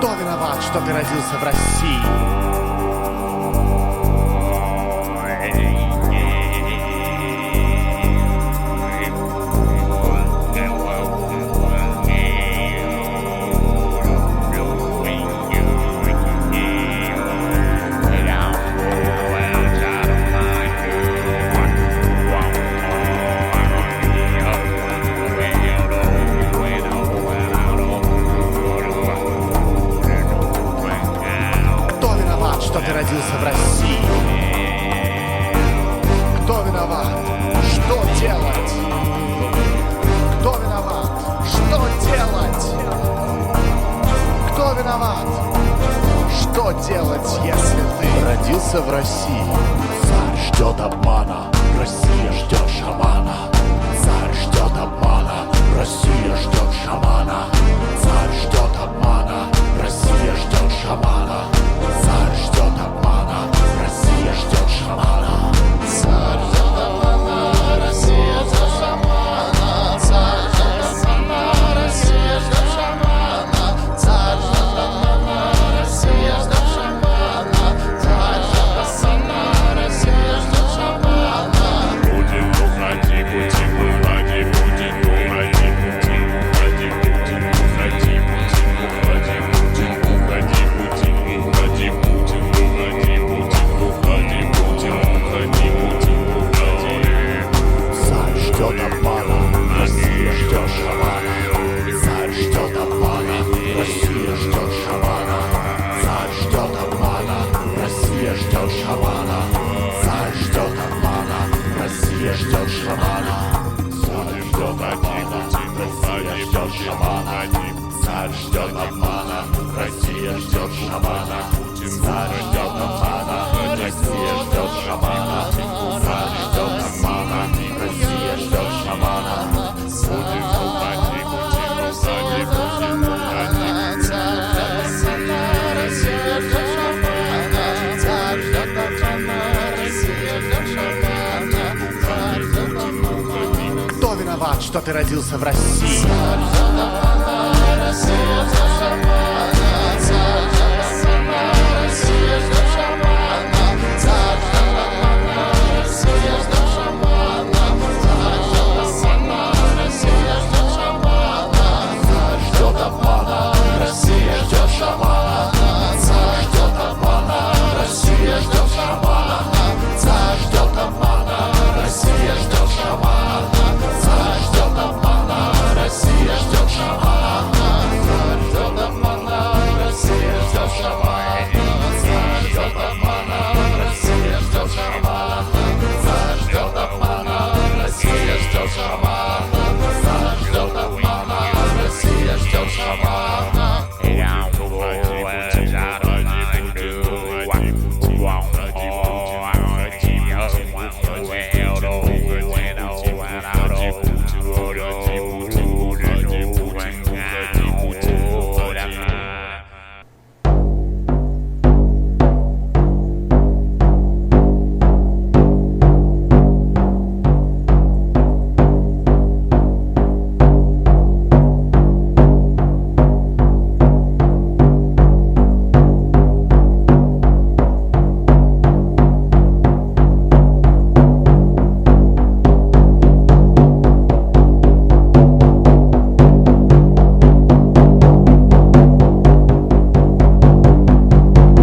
Кто виноват, что ты родился в России? Что ты родился в России? Кто виноват? Что делать? Кто виноват? Что делать? Кто виноват? Что делать, если ты родился в России? Царь ждет обмана, Россия ждет шамана. Царь ждет обмана, Россия ждет шамана. Царь ждет обмана, Россия ждет шамана. Царь ждет обмана, Россия ждет шамана. Царь ждет обмана, Россия ждет шамана. Царь ждет обмана, Россия ждет шамана. Царь ждет обмана, Россия ждет шамана. Царь ждет обмана, Россия ждет шамана. Путин, уходи, Путин, уходи, Путин, уходи, Путин, уходи, Путин, уходи, Путин, уходи, Путин, уходи, Путин, уходи, Путин, уходи, Путин, уходи, Путин, уходи, Путин, уходи. Царь ждет обмана, Россия ждет шамана. Царь ждет обмана, Россия ждет шамана. Царь ждет обмана, Россия ждет шамана. Царь ждет обмана, Россия ждет шамана. Царь ждет обмана, Россия ждет шамана. Царь ждет обмана, Россия ждет шамана. Царь ждет обмана, Россия ждет шамана. Царь ждет обмана, Россия ждет шамана. Путин, уходи, Путин, уходи, Путин, уходи. Россия ждет шамана. Царь ждет обмана, Россия ждет шамана. Царь ждет обмана. Кто виноват, что ты родился в России? Царь ждет обмана, Россия ждет шамана.